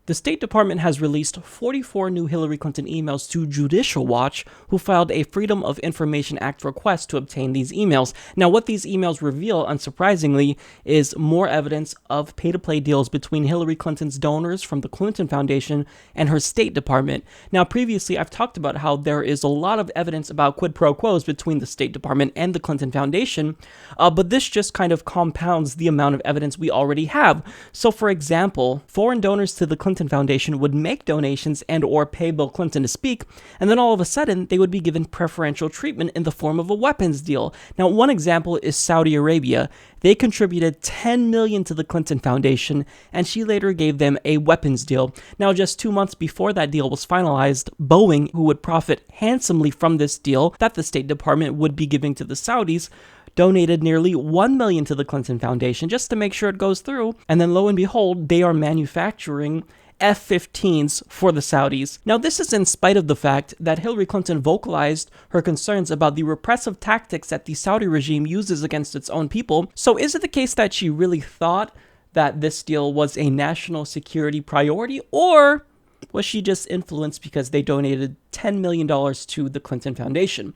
The State Department has released 44 new Hillary Clinton emails to Judicial Watch, who filed a Freedom of Information Act request to obtain these emails. Now, what these emails reveal, unsurprisingly, is more evidence of pay-to-play deals between Hillary Clinton's donors from the Clinton Foundation and her State Department. Now, previously, I've talked about how there is a lot of evidence about quid pro quos between the State Department and the Clinton Foundation, but this just kind of compounds the amount of evidence we already have. So, for example, foreign donors to the Clinton Foundation would make donations and or pay Bill Clinton to speak, and then all of a sudden they would be given preferential treatment in the form of a weapons deal. Now, one example is Saudi Arabia. They contributed $10 million to the Clinton Foundation, and she later gave them a weapons deal. Now, just 2 months before that deal was finalized, Boeing, who would profit handsomely from this deal that the State Department would be giving to the Saudis, donated nearly $1 million to the Clinton Foundation just to make sure it goes through, and then lo and behold, they are manufacturing F-15s for the Saudis. Now, this is in spite of the fact that Hillary Clinton vocalized her concerns about the repressive tactics that the Saudi regime uses against its own people. So is it the case that she really thought that this deal was a national security priority, or was she just influenced because they donated $10 million to the Clinton Foundation?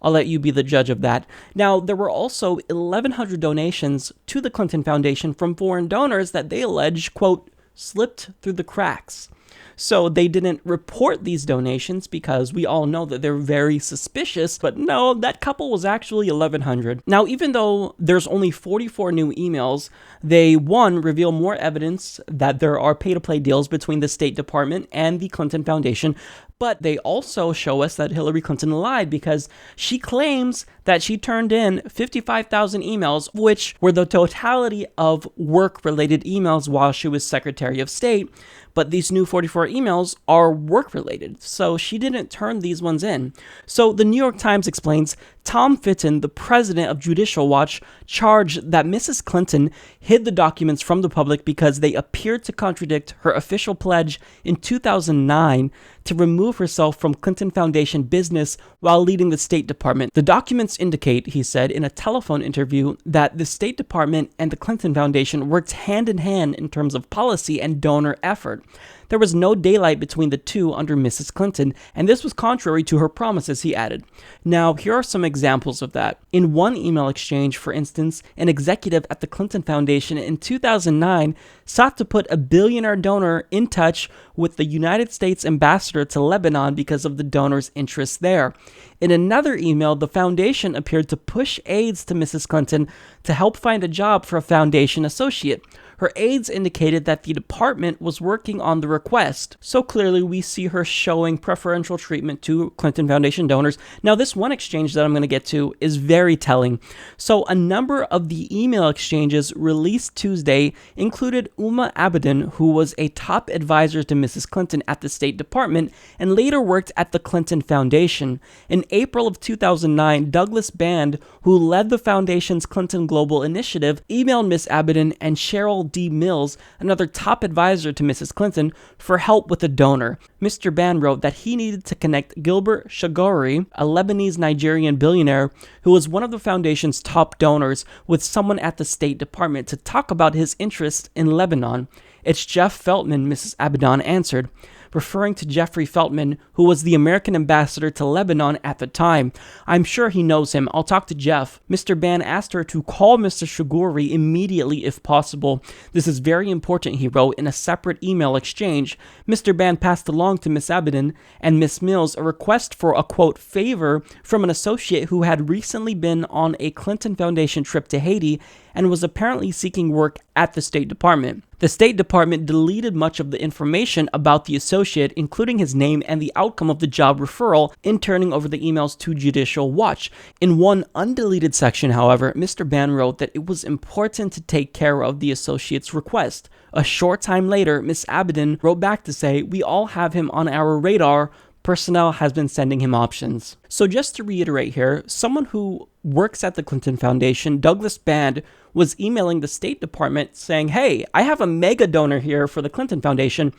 I'll let you be the judge of that. Now, there were also 1,100 donations to the Clinton Foundation from foreign donors that they allege, quote, slipped through the cracks. So they didn't report these donations because we all know that they're very suspicious, but no, that couple was actually 1,100. Now, even though there's only 44 new emails, they, one, reveal more evidence that there are pay-to-play deals between the State Department and the Clinton Foundation, but they also show us that Hillary Clinton lied because she claims that she turned in 55,000 emails, which were the totality of work-related emails while she was Secretary of State. But these new 44 emails are work-related, so she didn't turn these ones in. So the New York Times explains, Tom Fitton, the president of Judicial Watch, charged that Mrs. Clinton hid the documents from the public because they appeared to contradict her official pledge in 2009 to remove herself from Clinton Foundation business while leading the State Department. The documents indicate, he said in a telephone interview, that the State Department and the Clinton Foundation worked hand in hand in terms of policy and donor effort. There was no daylight between the two under Mrs. Clinton, and this was contrary to her promises, he added. Now, here are some examples of that. In one email exchange, for instance, an executive at the Clinton Foundation in 2009 sought to put a billionaire donor in touch with the United States ambassador to Lebanon because of the donor's interests there. In another email, the foundation appeared to push aides to Mrs. Clinton to help find a job for a foundation associate. Her aides indicated that the department was working on the request. So clearly we see her showing preferential treatment to Clinton Foundation donors. Now, this one exchange that I'm going to get to is very telling. So a number of the email exchanges released Tuesday included Uma Abedin, who was a top advisor to Mrs. Clinton at the State Department and later worked at the Clinton Foundation. In April of 2009, Douglas Band, who led the foundation's Clinton Global Initiative, emailed Ms. Abedin and Cheryl Mills, another top advisor to Mrs. Clinton, for help with a donor. Mr. Ban wrote that he needed to connect Gilbert Shagori, a Lebanese-Nigerian billionaire who was one of the foundation's top donors, with someone at the State Department to talk about his interest in Lebanon. It's Jeff Feltman, Mrs. Abedin answered, referring to Jeffrey Feltman, who was the American ambassador to Lebanon at the time. I'm sure he knows him. I'll talk to Jeff. Mr. Ban asked her to call Mr. Shaguri immediately if possible. This is very important, he wrote in a separate email exchange. Mr. Ban passed along to Miss Abedin and Miss Mills a request for a, quote, favor from an associate who had recently been on a Clinton Foundation trip to Haiti and was apparently seeking work at the State Department. The State Department deleted much of the information about the associate, including his name and the outcome of the job referral, in turning over the emails to Judicial Watch. In one undeleted section, however, Mr. Ban wrote that it was important to take care of the associate's request. A short time later, Ms. Abedin wrote back to say, "We all have him on our radar. Personnel has been sending him options." So just to reiterate here, someone who works at the Clinton Foundation, Douglas Band, was emailing the State Department saying, hey, I have a mega donor here for the Clinton Foundation,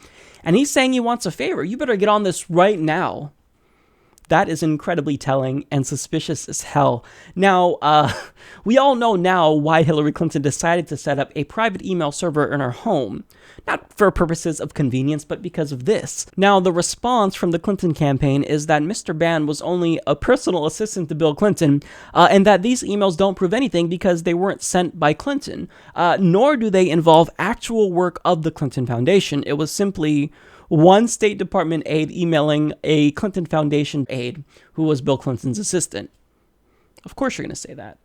and he's saying he wants a favor. You better get on this right now. That is incredibly telling and suspicious as hell. Now, we all know now why Hillary Clinton decided to set up a private email server in her home. Not for purposes of convenience, but because of this. Now, the response from the Clinton campaign is that Mr. Bann was only a personal assistant to Bill Clinton, and that these emails don't prove anything because they weren't sent by Clinton, nor do they involve actual work of the Clinton Foundation. It was simply one State Department aide emailing a Clinton Foundation aide who was Bill Clinton's assistant. Of course you're going to say that.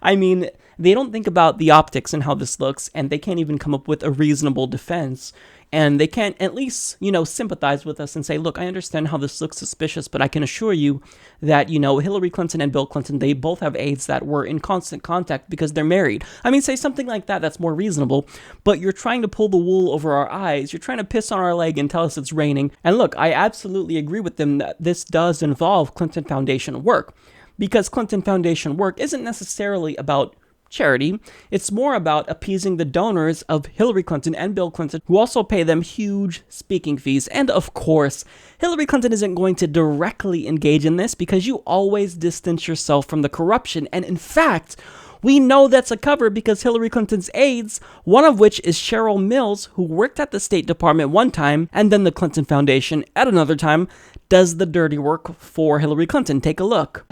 I mean, they don't think about the optics and how this looks, and they can't even come up with a reasonable defense. And they can't at least, sympathize with us and say, look, I understand how this looks suspicious, but I can assure you that, Hillary Clinton and Bill Clinton, they both have aides that were in constant contact because they're married. I mean, say something like that, that's more reasonable, but you're trying to pull the wool over our eyes. You're trying to piss on our leg and tell us it's raining. And look, I absolutely agree with them that this does involve Clinton Foundation work, because Clinton Foundation work isn't necessarily about charity. It's more about appeasing the donors of Hillary Clinton and Bill Clinton, who also pay them huge speaking fees. And of course, Hillary Clinton isn't going to directly engage in this because you always distance yourself from the corruption. And in fact, we know that's a cover because Hillary Clinton's aides, one of which is Cheryl Mills, who worked at the State Department one time, and then the Clinton Foundation at another time, does the dirty work for Hillary Clinton. Take a look.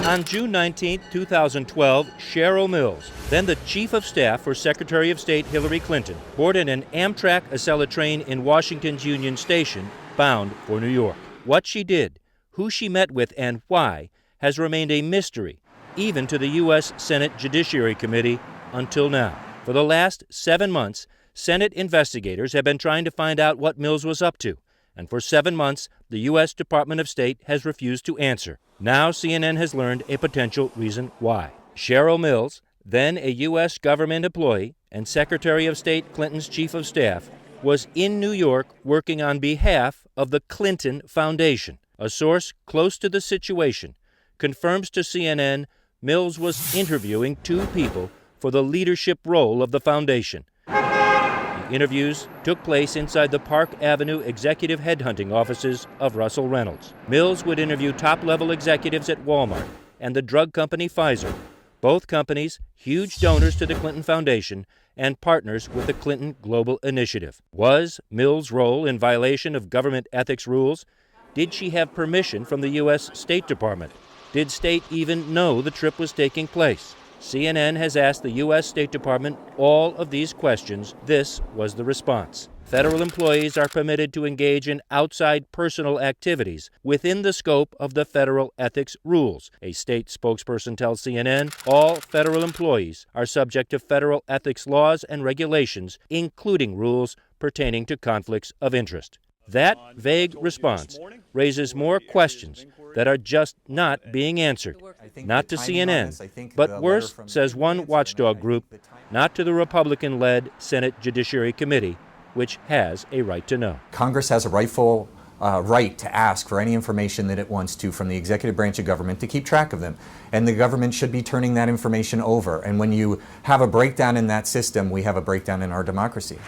On June 19, 2012, Cheryl Mills, then the Chief of Staff for Secretary of State Hillary Clinton, boarded an Amtrak Acela train in Washington's Union Station, bound for New York. What she did, who she met with, and why has remained a mystery, even to the U.S. Senate Judiciary Committee until now. For the last 7 months, Senate investigators have been trying to find out what Mills was up to, and for 7 months, the U.S. Department of State has refused to answer. Now CNN has learned a potential reason why. Cheryl Mills, then a U.S. government employee and Secretary of State Clinton's Chief of Staff, was in New York working on behalf of the Clinton Foundation. A source close to the situation confirms to CNN Mills was interviewing 2 people for the leadership role of the foundation. The interviews took place inside the Park Avenue executive headhunting offices of Russell Reynolds. Mills would interview top-level executives at Walmart and the drug company Pfizer, both companies huge donors to the Clinton Foundation and partners with the Clinton Global Initiative. Was Mills' role in violation of government ethics rules? Did she have permission from the U.S. State Department? Did State even know the trip was taking place? CNN has asked the U.S. State Department all of these questions. This was the response. Federal employees are permitted to engage in outside personal activities within the scope of the federal ethics rules. A state spokesperson tells CNN all federal employees are subject to federal ethics laws and regulations, including rules pertaining to conflicts of interest. That vague response raises more questions that are just not being answered. Not to CNN, but worse, says one watchdog group, not to the Republican-led Senate Judiciary Committee, which has a right to know. Congress has a rightful right to ask for any information that it wants to from the executive branch of government to keep track of them. And the government should be turning that information over. And when you have a breakdown in that system, we have a breakdown in our democracy.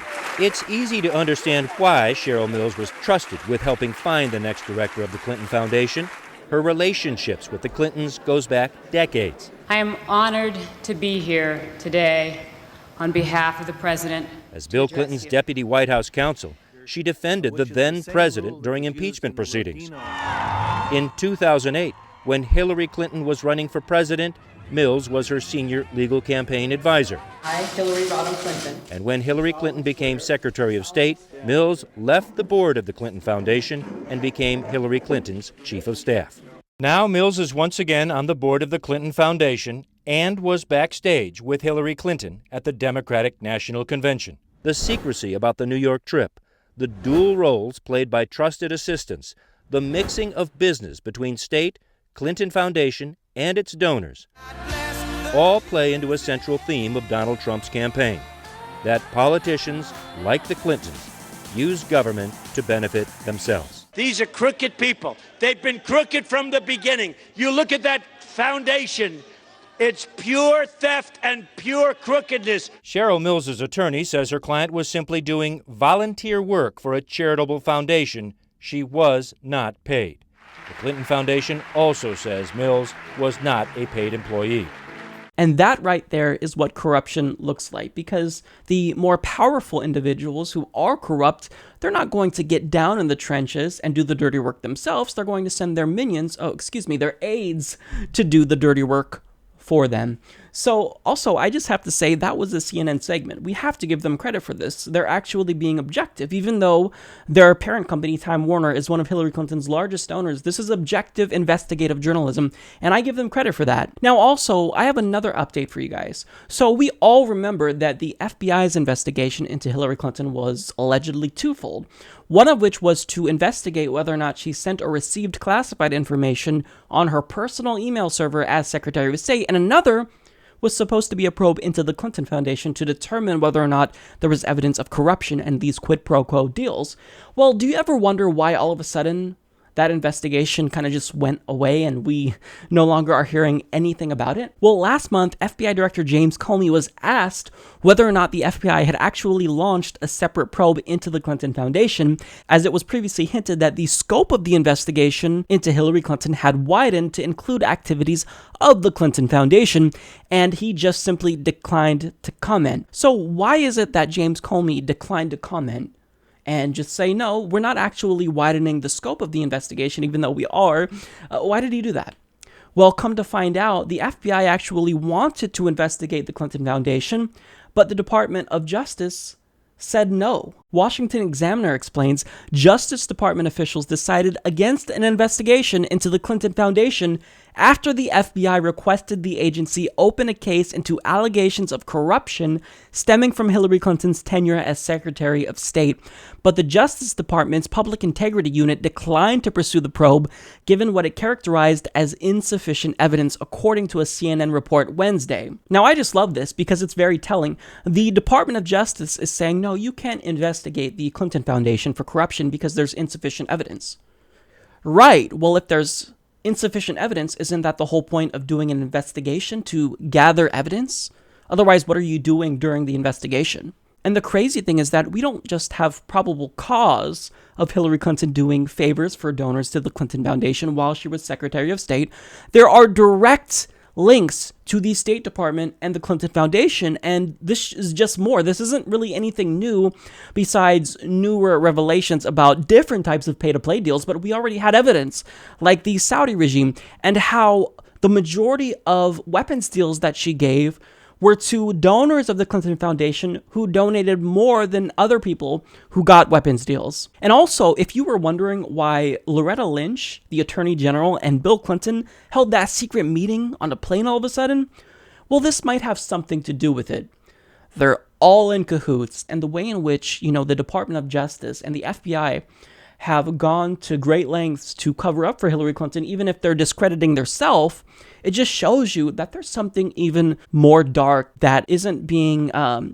It's easy to understand why Cheryl Mills was trusted with helping find the next director of the Clinton Foundation. Her relationships with the Clintons goes back decades. I am honored to be here today on behalf of the President. As Bill Clinton's deputy White House counsel, she defended the then president during impeachment proceedings. In 2008, when Hillary Clinton was running for president, Mills was her senior legal campaign advisor. I, Hillary Rodham Clinton. And when Hillary Clinton became Secretary of State, Mills left the board of the Clinton Foundation and became Hillary Clinton's Chief of Staff. Now Mills is once again on the board of the Clinton Foundation and was backstage with Hillary Clinton at the Democratic National Convention. The secrecy about the New York trip, the dual roles played by trusted assistants, the mixing of business between state, Clinton Foundation, and its donors, all play into a central theme of Donald Trump's campaign, that politicians, like the Clintons, use government to benefit themselves. These are crooked people. They've been crooked from the beginning. You look at that foundation, it's pure theft and pure crookedness. Cheryl Mills' attorney says her client was simply doing volunteer work for a charitable foundation. She was not paid. The Clinton Foundation also says Mills was not a paid employee. And that right there is what corruption looks like, because the more powerful individuals who are corrupt, they're not going to get down in the trenches and do the dirty work themselves. They're going to send their minions, their aides, to do the dirty work for them. So also, I just have to say that was a CNN segment. We have to give them credit for this. They're actually being objective, even though their parent company, Time Warner, is one of Hillary Clinton's largest owners. This is objective investigative journalism, and I give them credit for that. Now, also, I have another update for you guys. So we all remember that the FBI's investigation into Hillary Clinton was allegedly twofold. One of which was to investigate whether or not she sent or received classified information on her personal email server as Secretary of State, and another was supposed to be a probe into the Clinton Foundation to determine whether or not there was evidence of corruption and these quid pro quo deals. Well, do you ever wonder why all of a sudden that investigation kind of just went away and we no longer are hearing anything about it? Well, last month, FBI Director James Comey was asked whether or not the FBI had actually launched a separate probe into the Clinton Foundation, as it was previously hinted that the scope of the investigation into Hillary Clinton had widened to include activities of the Clinton Foundation, and he just simply declined to comment. So why is it that James Comey declined to comment and just say, no, we're not actually widening the scope of the investigation, even though we are? Why did he do that? Well, come to find out, the FBI actually wanted to investigate the Clinton Foundation, but the Department of Justice said no. Washington Examiner explains Justice Department officials decided against an investigation into the Clinton Foundation after the FBI requested the agency open a case into allegations of corruption stemming from Hillary Clinton's tenure as Secretary of State. But the Justice Department's Public Integrity Unit declined to pursue the probe, given what it characterized as insufficient evidence, according to a CNN report Wednesday. Now, I just love this because it's very telling. The Department of Justice is saying, no, you can't investigate the Clinton Foundation for corruption because there's insufficient evidence. Right. Well, if there's insufficient evidence, isn't that the whole point of doing an investigation, to gather evidence? Otherwise, what are you doing during the investigation? And the crazy thing is that we don't just have probable cause of Hillary Clinton doing favors for donors to the Clinton Foundation while she was Secretary of State. There are direct links to the State Department and the Clinton Foundation, and this is just more. This isn't really anything new besides newer revelations about different types of pay-to-play deals, but we already had evidence, like the Saudi regime, and how the majority of weapons deals that she gave were to donors of the Clinton Foundation who donated more than other people who got weapons deals. And also, if you were wondering why Loretta Lynch, the Attorney General, and Bill Clinton held that secret meeting on a plane all of a sudden, well, this might have something to do with it. They're all in cahoots, and the way in which, the Department of Justice and the FBI have gone to great lengths to cover up for Hillary Clinton, even if they're discrediting themselves, it just shows you that there's something even more dark that isn't being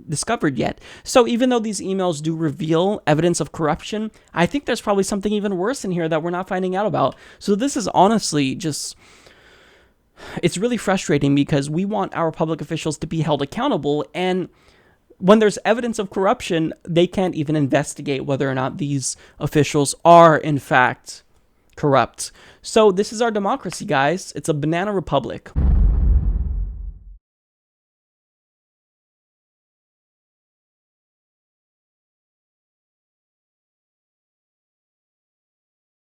discovered yet. So even though these emails do reveal evidence of corruption, I think there's probably something even worse in here that we're not finding out about. So this is honestly it's really frustrating because we want our public officials to be held accountable, and when there's evidence of corruption, they can't even investigate whether or not these officials are, in fact, corrupt. So this is our democracy, guys. It's a banana republic.